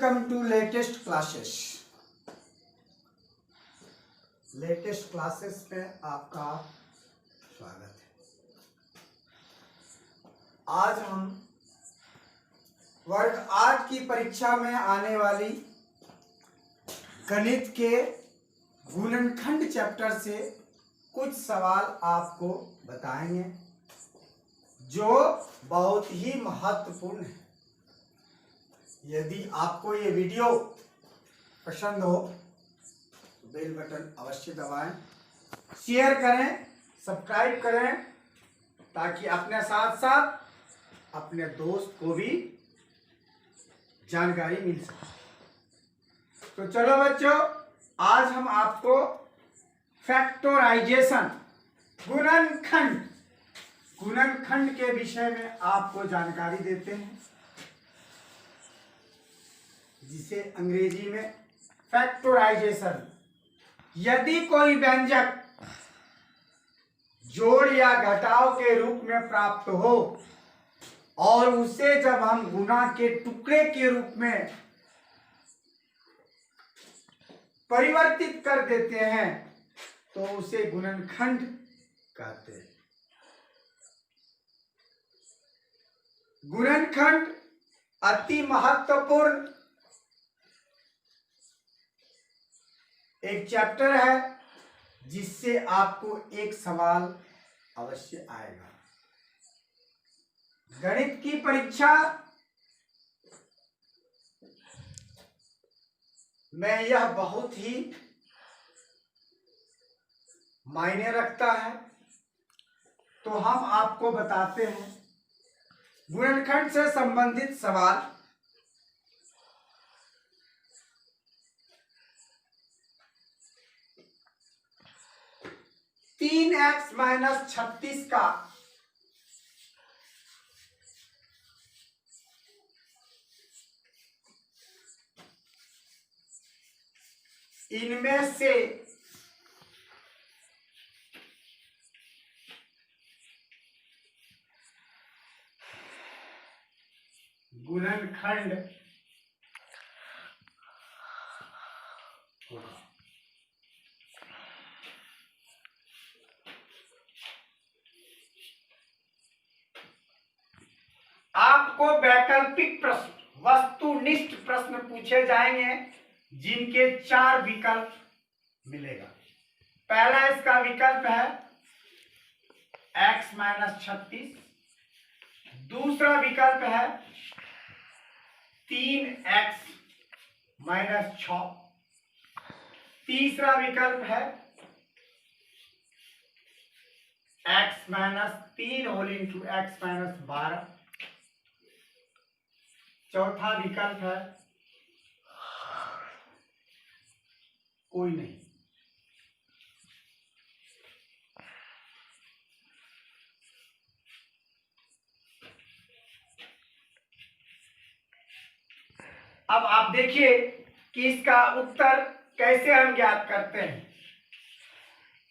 Welcome to latest classes में आपका स्वागत है। आज हम वर्ग 8 की परीक्षा में आने वाली गणित के गुणनखंड चैप्टर से कुछ सवाल आपको बताएंगे जो बहुत ही महत्वपूर्ण है। यदि आपको ये वीडियो पसंद हो तो बेल बटन अवश्य दबाएं, शेयर करें, सब्सक्राइब करें ताकि अपने साथ साथ अपने दोस्त को भी जानकारी मिल सके। तो चलो बच्चों, आज हम आपको फैक्टराइजेशन गुणनखंड के विषय में आपको जानकारी देते हैं, जिसे अंग्रेजी में फैक्टराइजेशन। यदि कोई व्यंजक जोड़ या घटाव के रूप में प्राप्त हो और उसे जब हम गुणा के टुकड़े के रूप में परिवर्तित कर देते हैं तो उसे गुणनखंड कहते हैं। गुणनखंड अति महत्वपूर्ण एक चैप्टर है जिससे आपको एक सवाल अवश्य आएगा। गणित की परीक्षा में यह बहुत ही मायने रखता है। तो हम आपको बताते हैं गुणनखंड से संबंधित सवाल। तीन एक्स माइनस 36 का इनमें से गुणनखंड होगा। आपको वैकल्पिक प्रश्न, वस्तुनिष्ठ प्रश्न पूछे जाएंगे जिनके 4 विकल्प मिलेगा। पहला इसका विकल्प है x माइनस 36, दूसरा विकल्प है 3x माइनस 6, तीसरा विकल्प है x minus 3 whole into x minus 12, चौथा विकल्प है कोई नहीं। अब आप देखिए कि इसका उत्तर कैसे हम ज्ञात करते हैं।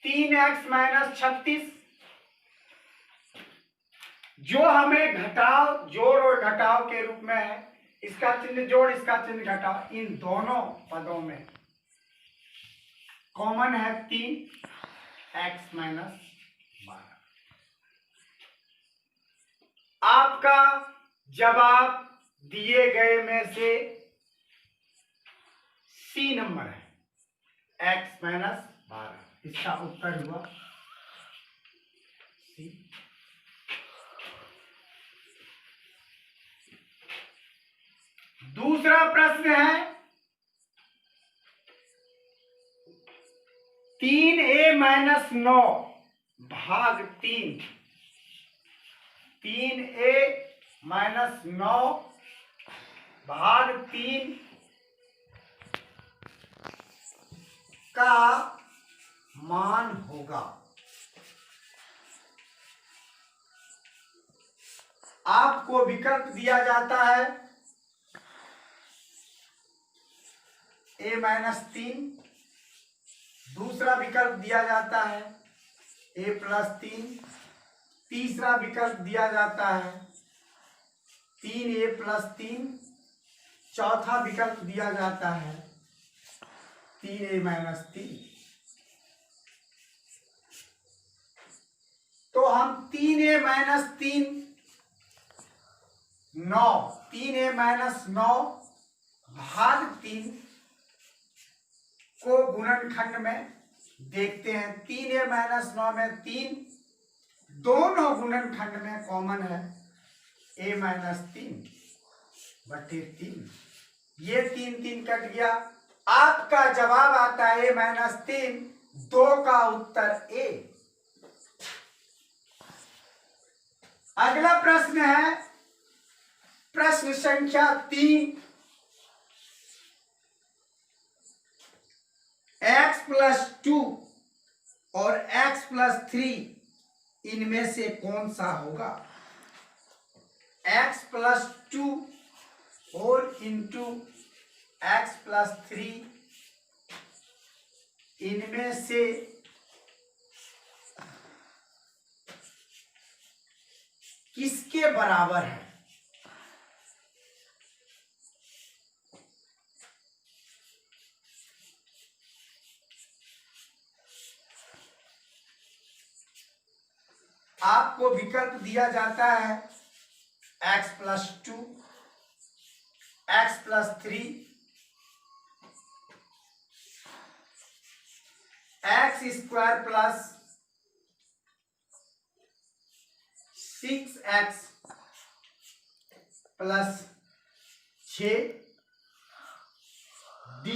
3x माइनस 36 जो हमें घटाव, जोड़ और घटाव के रूप में है, इसका चिन्ह जोड़, इसका चिन्ह घटाव, इन दोनों पदों में कॉमन है 3x माइनस 12। आपका जवाब दिए गए में से सी नंबर है, x माइनस 12। इसका उत्तर हुआ सी। दूसरा प्रश्न है 3a माइनस 9 भाग 3, 3a माइनस 9 भाग 3 का मान होगा। आपको विकल्प दिया जाता है a माइनस 3, दूसरा विकल्प दिया जाता है a प्लस 3, तीसरा विकल्प दिया जाता है 3a प्लस 3, चौथा विकल्प दिया जाता है 3a-3। तो हम 3a-3 9 3a-9 भाग 3 को गुणनखंड में देखते हैं। 3a-9 में 3 दोनों गुणनखंड में कॉमन है a-3/3। ये 3 कट गया। आपका जवाब आता है a-3। 2 का उत्तर ए। अगला प्रश्न है प्रश्न संख्या 3। x+2 और x+3 इनमें से कौन सा होगा? x+2 और इंटू x+3 इनमें से किसके बराबर है? आपको विकल्प दिया जाता है x+2, x+3, x² plus 6x plus 6d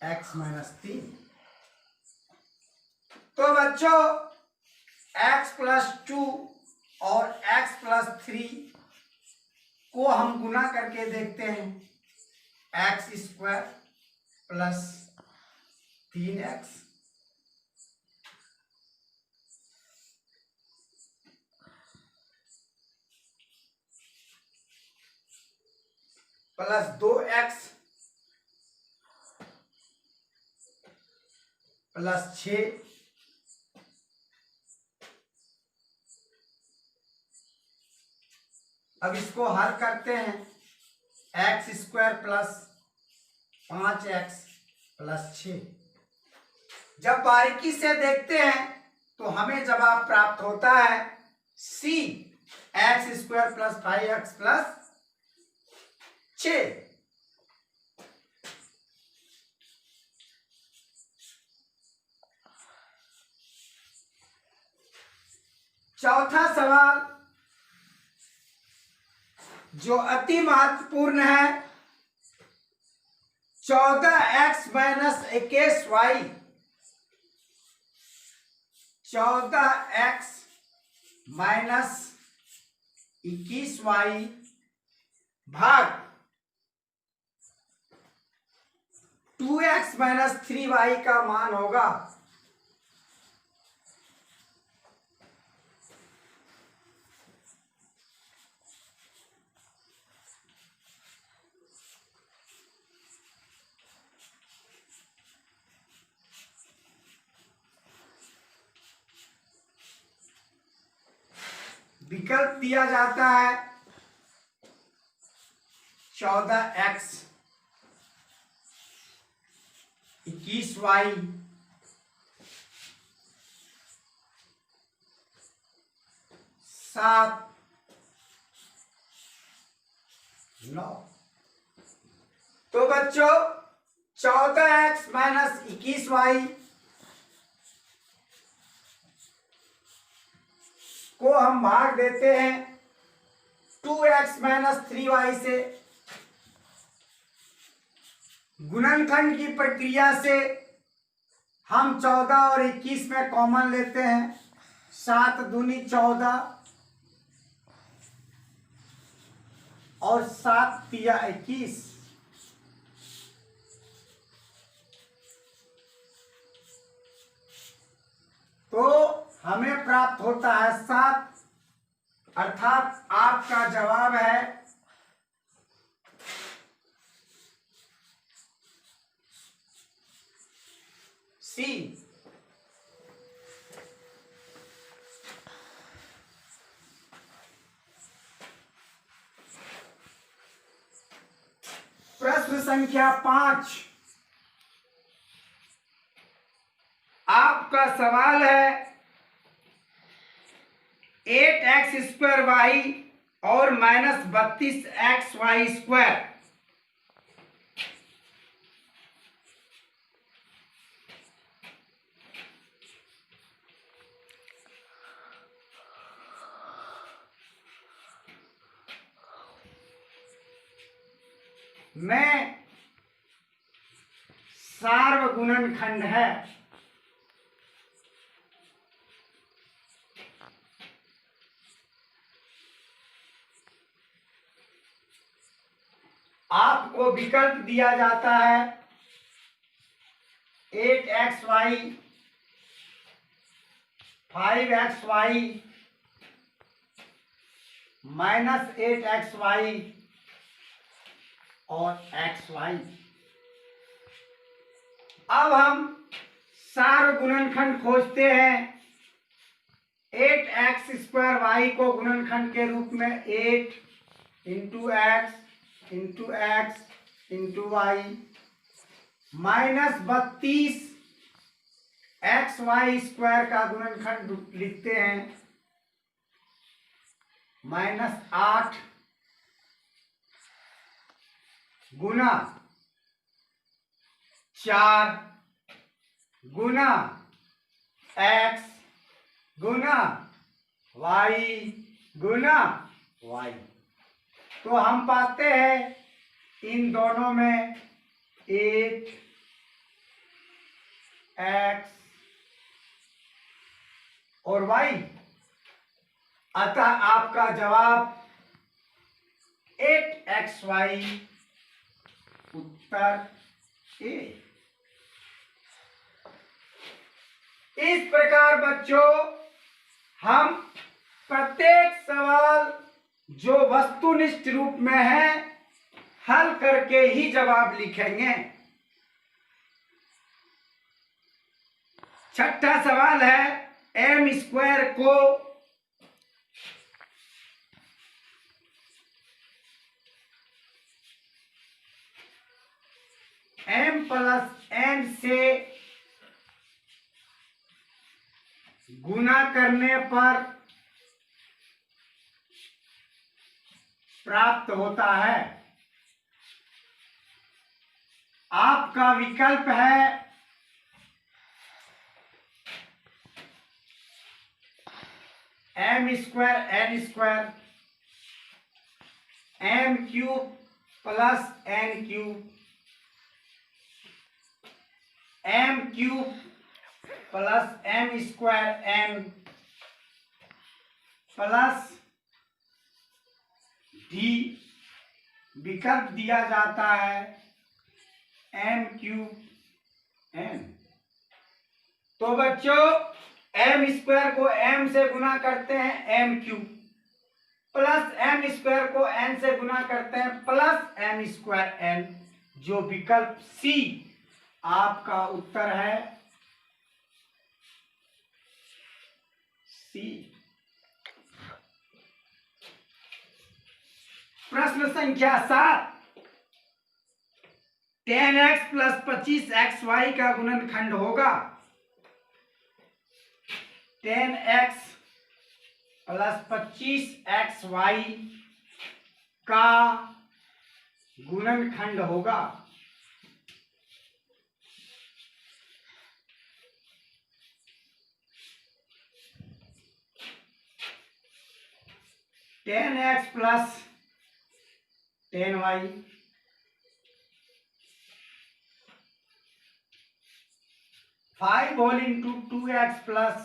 x-3। तो बच्चों x+2 और x+3 को हम गुना करके देखते हैं। x² plus 3x plus 2x plus 6 अब इसको हल करते हैं। x² प्लस 5x प्लस 6 जब बारीकी से देखते हैं तो हमें जवाब प्राप्त होता है c x² plus 5x plus 6। चौथा सवाल जो अति महत्वपूर्ण है, 14x minus 21y 14x minus 21y भाग 2x माइनस 3y का मान होगा। विकल्प दिया जाता है 14x 21y 7 9। तो बच्चों 14x माइनस 21y को हम भाग देते हैं 2x माइनस 3y से। गुणनखंड की प्रक्रिया से हम 14 और 21 में कॉमन लेते हैं। 7 दूनी 14 और 7 तिया 21। तो हमें प्राप्त होता है 7, अर्थात आपका जवाब है सी। संख्या 5, आपका सवाल है 8x² और -32xy²। में सार्वगुणनखंड है। आपको विकल्प दिया जाता है 8xy, 5xy, -8xy और xy। अब हम सार्वगुणनखंड खोजते हैं। 8x² को गुणनखंड के रूप में 8 × x × x × y -32xy² का गुणनखंड लिखते हैं -8 गुना 4 गुना x गुना y गुना y। तो हम पाते हैं इन दोनों में 8x और y। अतः आपका जवाब 8xy उत्तर ए। इस प्रकार बच्चों हम प्रत्येक सवाल जो वस्तुनिष्ठ रूप में है हल करके ही जवाब लिखेंगे। छठा सवाल है m² को m + n से गुना करने पर प्राप्त होता है। आपका विकल्प है m² n² m³ + n³ m³ + m² n plus d। विकल्प दिया जाता है m³ n। तो बच्चों m² को m से गुना करते हैं m³ प्लस m² को n से गुना करते हैं प्लस m² n, जो विकल्प C आपका उत्तर है C। प्रश्न संख्या 7, 10x + 25xy का गुणनखंड होगा। 10x + 25xy का गुणनखंड होगा। Ten x plus 10y 5 whole into 2x plus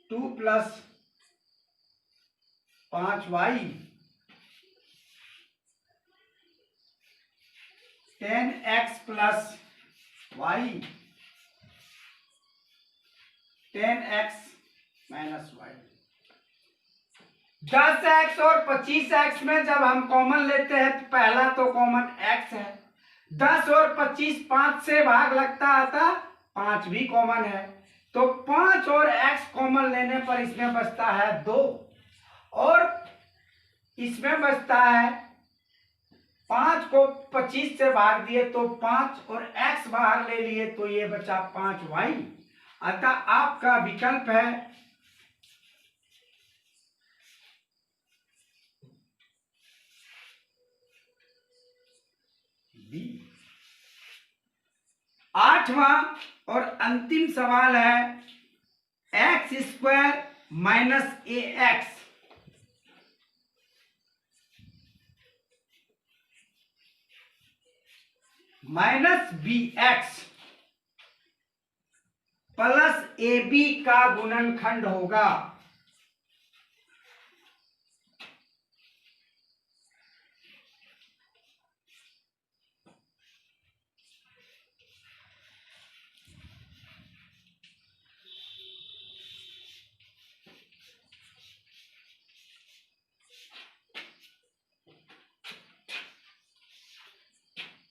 2 plus 5y 10x plus y 10x minus y। 10x और 25x में जब हम कॉमन लेते हैं तो पहला तो कॉमन x है, 10 और 25 5 से भाग लगता आता 5 भी कॉमन है, तो 5 और x कॉमन लेने पर इसमें बचता है 2 और इसमें बचता है 5 को 25 से भाग दिए तो 5 और x बाहर ले लिए तो ये बचा 5y। अतः आपका विकल्प है बी। 8वां और अंतिम सवाल है x² minus ax minus bx plus ab का गुणनखंड होगा।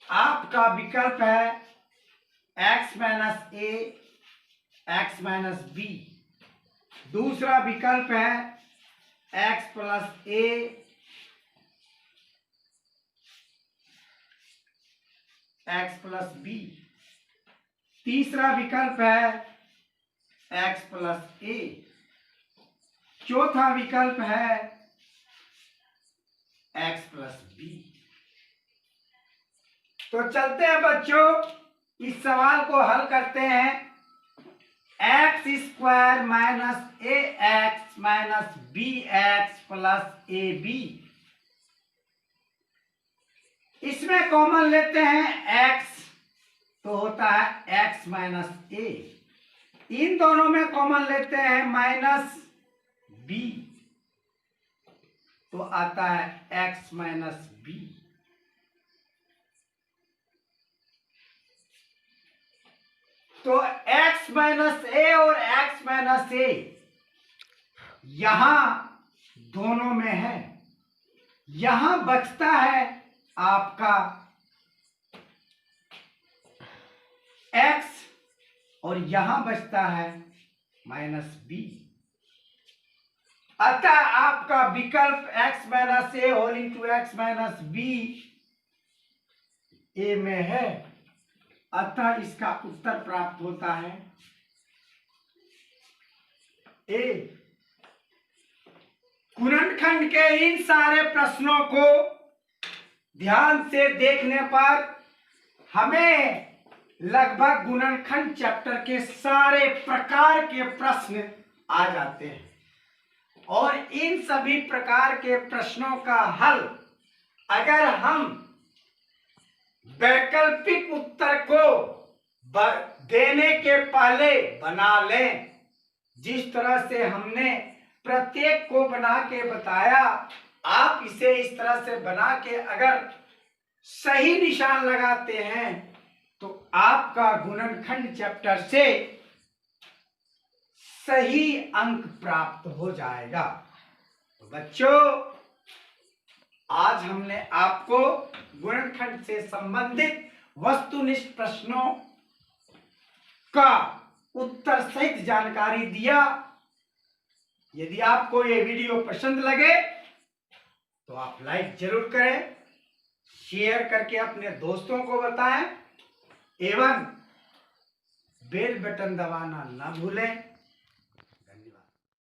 आपका विकल्प है x माइनस ए x माइनस बी। दूसरा विकल्प है x प्लस ए x प्लस बी। तीसरा विकल्प है x प्लस ए। चौथा विकल्प है x प्लस बी। तो चलते हैं बच्चों, इस सवाल को हल करते हैं। x² minus A X minus B X plus A B, इसमें कॉमन लेते हैं x, तो होता है x माइनस ए। इन दोनों में कॉमन लेते हैं माइनस b, तो आता है x माइनस बी। तो x माइनस ए और x माइनस ए यहां दोनों में है, यहां बचता है आपका x और यहां बचता है माइनस बी। अतः आपका विकल्प x minus A whole into x minus B A में है। अतः इसका उत्तर प्राप्त होता है ए। गुणनखंड के इन सारे प्रश्नों को ध्यान से देखने पर हमें लगभग गुणनखंड चैप्टर के सारे प्रकार के प्रश्न आ जाते हैं और इन सभी प्रकार के प्रश्नों का हल अगर हम वैकल्पिक उत्तर को देने के पहले बना लें, जिस तरह से हमने प्रत्येक को बना के बताया, आप इसे इस तरह से बना के अगर सही निशान लगाते हैं तो आपका गुणनखंड चैप्टर से सही अंक प्राप्त हो जाएगा। तो बच्चों, आज हमने आपको गुणनखंड से संबंधित वस्तुनिष्ठ प्रश्नों का उत्तर सहित जानकारी दिया। यदि आपको ये वीडियो पसंद लगे तो आप लाइक जरूर करें, शेयर करके अपने दोस्तों को बताएं एवं बेल बटन दबाना न भूलें।